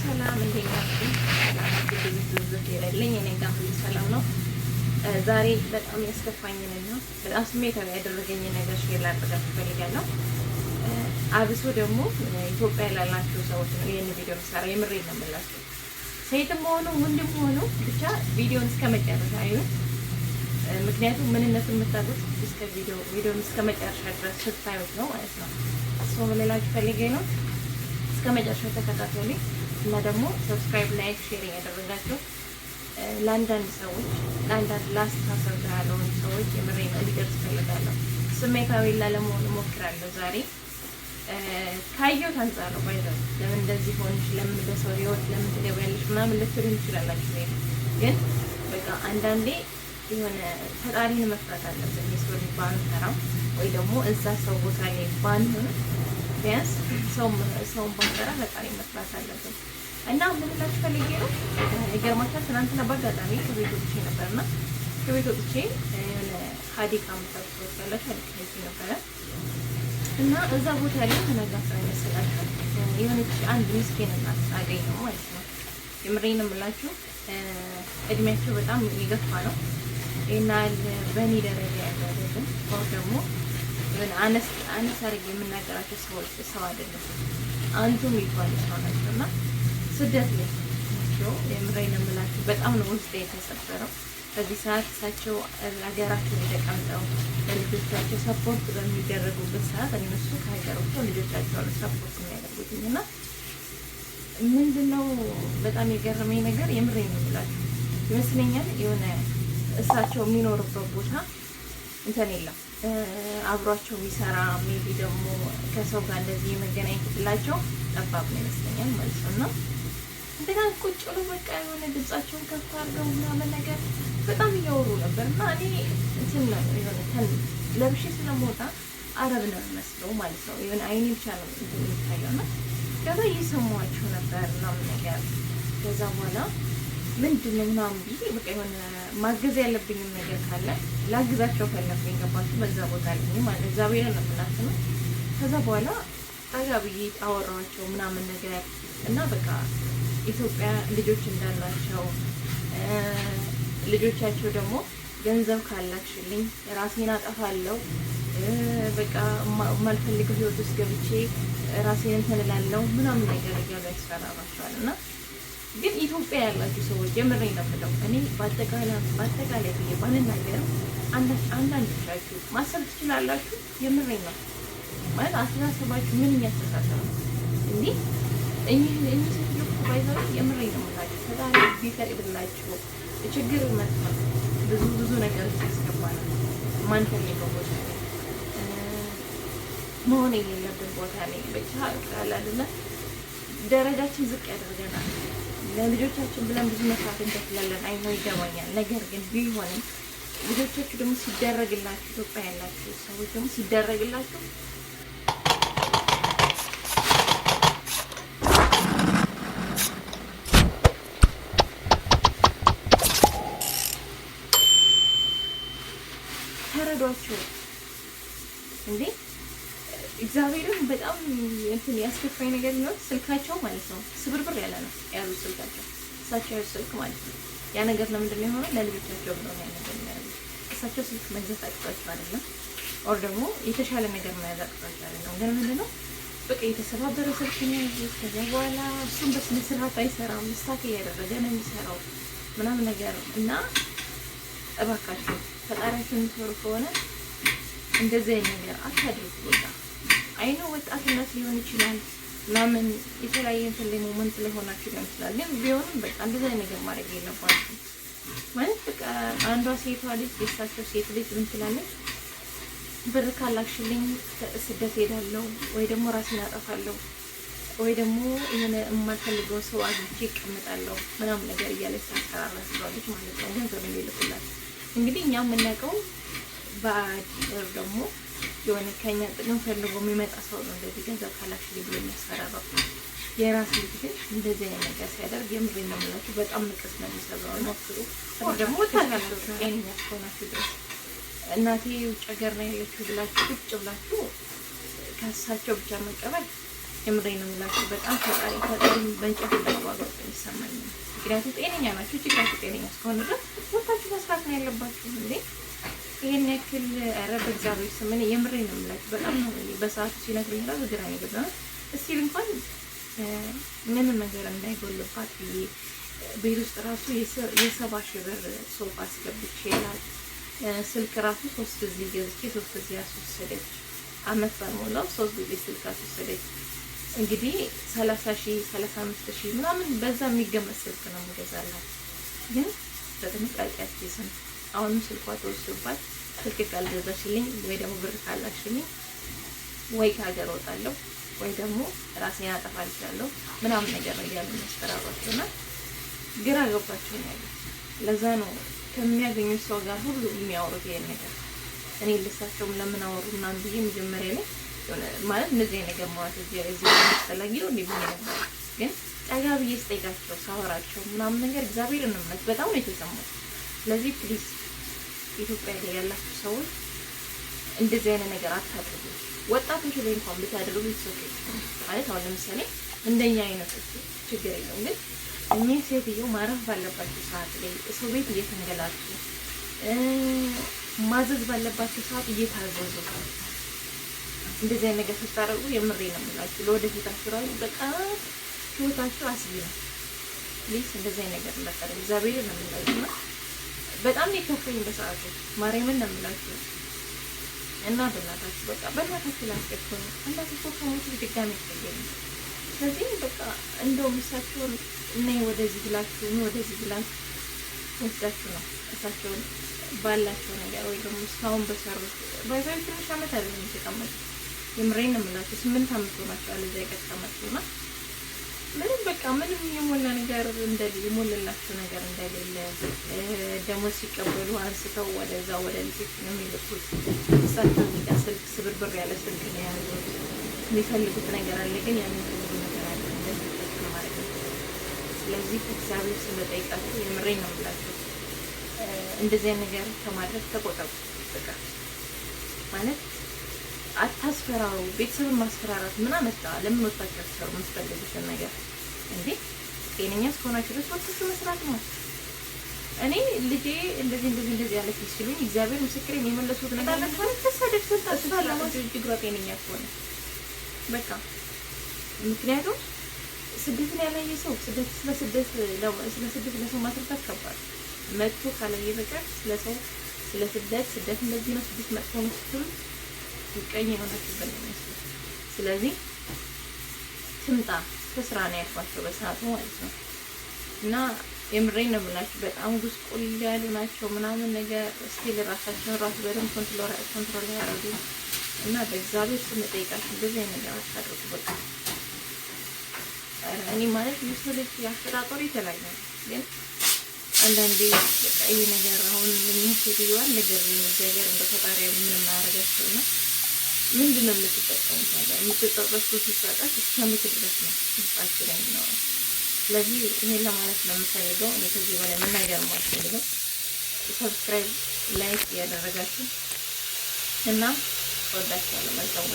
ሰላም እንዴት ናችሁ? እኔ ጋር ሁሉ ሰላም ነው። ዛሬ በጣም ያስከፋኝንና በጣም ስሜታዊ ያደረገኝን ነገር ሼር ላደርጋችሁ እፈልጋለሁ። አብሶ ደግሞ ኢትዮጵያ ላላችሁ ሰዎች ነው ይሄን ቪዲዮ የምሰራው። የምሬን ነው የምላችሁ። ሴትም ሆኖ ወንድም ሆኖ ብቻ ቪዲዮን እስከመጨረሻ አዩ። ምክንያቱም ምንነቱን የምታውቁት እስከ ቪዲዮን እስከመጨረሻ ድረስ ስታዩት ነው ማለት ነው። ሰው ምን ላችሁ ፈልጌ ነው እስከመጨረሻ ተከታተሉኝ እና ደግሞ ሰብስክራይብ፣ ላይክ፣ ሼር ያደረጋችሁ ለአንዳንድ ሰዎች ለአንዳንድ ላስተሳሰብ ያለውን ሰዎች የምሬን እንዲደርስ ፈልጋለሁ። ስሜታዊ ላለመሆን እሞክራለሁ። ዛሬ ካየሁት አንፃር ነው ባይዘው ለምን እንደዚህ ሆንሽ፣ ለምን በሰው ህይወት ለምን ትገቢያለሽ ምናምን ልትሉኝ ትችላላችሁ። ግን በቃ አንዳንዴ የሆነ ፈጣሪን መፍራት አለብን። የሰው ልጅ ባንፈራም ወይ ደግሞ እዛ ሰው ቦታ ላይ ባንሆን ቢያንስ ሰውን ባንፈራ ፈጣሪን መፍራት አለብን። እና ምን ላችሁ ፈልጌ ነው የገርማችኋል። ትናንትና በአጋጣሚ ከቤት ወጥቼ ነበርና ከቤት ወጥቼ የሆነ ሀዲቃ የምታውቁት ያላችሁ ሀዲቃ ሄጄ ነበረ እና እዛ ቦታ ላይ ተነጋግራ ይመስላችሁ የሆነች አንድ ምስኪን እናት አገኘሁ ማለት ነው። የምሬን የምላችሁ እድሜያቸው በጣም የገፋ ነው እና በእኔ ደረጃ ያለ አይደለም። ሰው ደግሞ አነስ አድርጌ የምናገራቸው ሰው አይደለም። አንቱ የሚባሉ ሰው ናቸው እና ስደት ላይ ናቸው። የምሬን የምላችሁ በጣም ነው ውስጤ የተሰበረው። በዚህ ሰዓት እሳቸው ሀገራቸው ተቀምጠው ለልጆቻቸው ሰፖርት በሚደረጉበት ሰዓት እነሱ ከሀገራቸው ልጆቻቸውን ሰፖርት የሚያደርጉትኝ እና ምንድነው በጣም የገረመኝ ነገር የምሬን የምላችሁ ይመስለኛል የሆነ እሳቸው የሚኖርበት ቦታ እንትን የለም አብሯቸው የሚሰራ ሜቢ ደግሞ ከሰው ጋር እንደዚህ የመገናኘት እድላቸው ጠባብ ነው ይመስለኛል ማለት ነው። እና እንደገና ቁጭ ብሎ በቃ የሆነ ድምጻቸውን ከፍ አድርገው ምናምን ነገር በጣም እያወሩ ነበር እና እኔ እንትን ነው የሆነ ለብሼ ስለምወጣ አረብ ነው መስለው ማለት ነው። የሆነ አይኔ ብቻ ነው እንትን የሚታየው እና ከዛ እየሰማኋቸው ነበር ምናምን ነገር ከዛ በኋላ ምንድን ነው ምናምን ብዬ በቃ የሆነ ማገዝ ያለብኝም ነገር ካለ ላግዛቸው ፈለኩኝ። ገባችሁ? በዛ ቦታ ላይ ማለት እግዚአብሔር ነው ምናምን ነው። ከዛ በኋላ ጠጋ ብዬ አወራኋቸው ምናምን ነገር እና በቃ ኢትዮጵያ ልጆች እንዳላቸው ልጆቻቸው ደግሞ ገንዘብ ካላክሽልኝ ራሴን አጠፋለሁ በቃ ማልፈልገው ህይወት ውስጥ ገብቼ ራሴን እንትን እላለሁ ምናምን ነገር እያሉ ያስፈራራቸዋል እና ግን ኢትዮጵያ ያላችሁ ሰዎች የምሬን ነው የምለው እኔ በአጠቃላይ ብዬ ባልናገርም አንዳንዶቻችሁ ማሰብ ትችላላችሁ። የምሬን ነው ማለት አስተሳሰባችሁ ምን እያስተሳሰብ ነው እንዴ? እኚህ ሴትዮ ባይዘው የምሬን ነው የምላችሁ ፈጣሪ ቢፈቅድላችሁ ችግር መጥቶ ብዙ ነገሮች ያስገባናል። ማንፈልገው ቦታ ላይ መሆን የሌለብን ቦታ ላይ ብቻ ቃላልና ደረጃችን ዝቅ ያደርገናል። ለልጆቻችን ብለን ብዙ መስራት እንከፍላለን። አይነው ይገባኛል። ነገር ግን ቢሆንም ልጆቻችሁ ደግሞ ሲደረግላችሁ ኢትዮጵያ ያላችሁ ሰዎች ደግሞ ሲደረግላችሁ ተረዷቸው እንዴ። እግዚአብሔርን በጣም እንትን ያስከፋኝ ነገር ነው ስልካቸው ማለት ነው ስብርብር ያለ ነው ያዙ ስልካቸው እሳቸው ያዙ ስልክ ማለት ነው። ያ ነገር ለምንድን ነው የሆነው? ለልጆቻቸው ብለው ነው ያ ነገር የሚያደርጉት። እሳቸው ስልክ መግዛት አቅቷቸው አይደለም፣ ኦር ደግሞ የተሻለ ነገር መያዝ አቅቷቸው አይደለም። ግን ምንድን ነው በቃ የተሰባበረ ስልክ ነው ያዙት። ከዛ በኋላ እሱም በስነ ስርዓት አይሰራም፣ ስታክ እያደረገ ነው የሚሰራው ምናምን ነገር እና እባካችሁ ፈጣሪያችሁን የምትፈሩ ከሆነ እንደዚህ አይነት ነገር አታድርጉ። በቃ አይኖ ወጣትነት ሊሆን ይችላል ምናምን የተለያየ እንትን ላይ ሞመንት ላይ ሆናችሁ ሊሆን ይችላል። ግን ቢሆንም በቃ እንደዚህ አይነት ነገር ማድረግ የለባችሁም ማለት በቃ አንዷ ሴቷ ልጅ የእሳቸው ሴት ልጅ ምን ትላለች? ብር ካላክሽልኝ ስደት ሄዳለሁ ወይ ደግሞ ራሴን አጠፋለሁ ወይ ደግሞ የሆነ የማልፈልገው ሰው አግኝቼ እቀምጣለሁ ምናምን ነገር እያለች ታስፈራራለች ማለት ነው። ገንዘብ እንዲልኩላት እንግዲህ እኛ የምናውቀው በአድር ደግሞ የሆነ ከኛ ጥቅም ፈልጎ የሚመጣ ሰው ነው እንደዚህ ገንዘብ ካላችሁ ብሎ የሚያስፈራራው። የራስ ልጅ ግን እንደዚህ አይነት ነገር ሲያደርግ የምሬን ነው የምላችሁ በጣም ንቅስ ነው የሚሰራው። ሞክሩ ደግሞ ታላላችሁ ጤነኛ እስከሆናችሁ ድረስ እናቴ ውጭ ሀገር ነው ያለችው ብላችሁ ቁጭ ብላችሁ ከእሳቸው ብቻ መቀበል የምሬን ነው የምላችሁ በጣም ፈጣሪ በእንጨት እንዳዋጋው የሚሰማኝ ነው። ምክንያቱም ጤነኛ ናችሁ ችግራችሁ ጤነኛ እስከሆነ ድረስ ወታችሁ መስራት ነው ያለባችሁ እንዴ ይሄን ያክል ኧረ በእግዚአብሔር ስም እኔ የምሬን ነው የምላችሁ በጣም ነው በሰዓቱ ሲነግረኝ ራሱ ግራ ነው የገባኝ። እስቲል እንኳን ምንም ነገር እንዳይጎልባት ብዬ ቤት ውስጥ ራሱ የ70,000 ብር ሶፋ አስገብቼላት ስልክ ራሱ 3 ጊዜ ገዝቼ 3 ጊዜ አስወሰደች። አመት ባልሞላው 3 ጊዜ ስልክ አስወሰደች። እንግዲህ 30,000 35,000 ምናምን በዛ የሚገመት ስልክ ነው የምገዛላት። ግን በጥንቃቄ አትይዝም። አሁንም ስልኳ ተወስዶባት ስልክ ካልገዛሽልኝ ወይ ደግሞ ብር ካላሽልኝ ወይ ከሀገር እወጣለሁ ወይ ደግሞ ራሴን አጠፋልሻለሁ ምናምን ነገር ነው እያሉ የሚያስፈራሯቸውና ግራ ገባቸው ነው ያለው። ለዛ ነው ከሚያገኙት ሰው ጋር ሁሉ የሚያወሩት ይሄን ነገር። እኔ ልሳቸውም ለምን አወሩ ምናምን ብዬ መጀመሪያ ላይ ማለት እንደዚህ ነገር ማለት እዚህ አስፈላጊ ነው እንዴ ብዬ ነበር። ግን ጠጋ ብዬ ስጠይቃቸው ሳወራቸው ምናምን ነገር እግዚአብሔር እንምነት በጣም ነው የተሰማው። ስለዚህ ፕሊዝ ኢትዮጵያ ላይ ያላችሁ ሰዎች እንደዚህ አይነት ነገር አታድርጉ። ወጣቶች ላይ እንኳን ብታደርጉ ይሰጡ ማለት አሁን ለምሳሌ እንደኛ አይነቶች ችግር የለውም። ግን እኚህ ሴትዮ ማረፍ ባለባቸው ሰዓት ላይ ሰው ቤት እየተንገላቱ ማዘዝ ባለባቸው ሰዓት እየታዘዙ እንደዚህ አይነት ነገር ስታደርጉ የምሬ ነው የምላችሁ ለወደፊታችሁ ራሱ በጣም ህይወታችሁ አስጊ ነው። ፕሊዝ እንደዚህ አይነት ነገር እንዳታደርጉ እግዚአብሔር ነው የምላችሁ። በጣም የከፈኝ በሰዓቱ ማርያምን ነው የምላችሁ እና በእናታችሁ በቃ በእናታችሁ ላስቀጥሉ እናታችሁ ከሞቱ ድጋሚ ይገኛል። ስለዚህ በቃ እንደውም እሳቸውን ነይ ወደዚህ ብላችሁ ነው ወደዚህ ብላችሁ ወስዳችሁ ነው እሳቸውን ባላቸው ነገር ወይ ደግሞ እስካሁን በሰሩት ባይባይ ትንሽ አመት አይደለም የተቀመጡ የምሬን ነው የምላችሁ 8 አመት ሆናቸዋል እዛ የተቀመጡና ምንም በቃ ምንም የሞላ ነገር እንደሌለ የሞላላቸው ነገር እንደሌለ ደግሞ ሲቀበሉ አንስተው ወደዛ ወደ ልጅ ነው የሚልኩት። እሳቸው ስልክ ስብርብር ያለ ስልክ ነው ያሉት። የሚፈልጉት ነገር አለ ግን ያንን ነገር አለ እንደዚህ ማለት ነው። ስለዚህ እግዚአብሔር ስለጠይቃችሁ የምሬን ነው የምላችሁ እንደዚህ ነገር ከማድረግ ተቆጠቡ። በቃ ማለት አታስፈራሩ። ቤተሰብን ማስፈራራት ምን አመጣ? ለምን ወጣችሁ አትሰሩ? የምትፈልጉትን ነገር እንዴ ጤነኛ እስከሆናችሁ ድረስ ወጣችሁ መስራት ነው። እኔ ልጄ እንደዚህ ያለች ሲሉኝ እግዚአብሔር ምስክሬን የመለሱት ነገር ነው። ተሳደብ ተሳላማት እጅግሯ ጤነኛ ከሆነ በቃ ምክንያቱም ስደትን ያላየ ሰው ስለ ስደት ለሰው ማስረዳት ከባድ መጥቶ ካላየ በቀር ስለ ስደት እንደዚህ ነው ስደት መጥቶ ነው ስትሉ ቀኝ የሆናችሁበት ነው የሚመስለው። ስለዚህ ትምጣ ከስራ ነው ያልኳቸው በሰዓቱ ማለት ነው። እና የምሬን ነው የምላችሁ በጣም ጉስቁል ያሉ ናቸው ምናምን ነገር ስቲል ራሳቸውን ራሱ በደንብ ኮንትሮል ያደርጉ እና በእግዚአብሔር ስም ጠይቃችሁ እንደዚህ አይነት ነገር አታድርጉ። በቃ እኔ ማለት የሰለች ያስተዳቀሩ የተለያየ ነው። ግን አንዳንዴ በቃ ይሄ ነገር አሁን ምን ሴትዮዋን ነገር ነገር እንደ ፈጣሪ ምንም አያደርጋቸው ነው። ምንድነው የምትጠቀሙት ነገር የምትጠቀሙት ሲጣጣስ እስከምት ድረስ ነው ውስጣችሁ ላይ ነው። ስለዚህ ይሄን ለማለት ነው የምፈልገው። እኔ ከዚህ በላይ መናገር የማልፈልገው ሰብስክራይብ ላይክ ያደረጋችሁ እና ወዳችኋለሁ። መልካም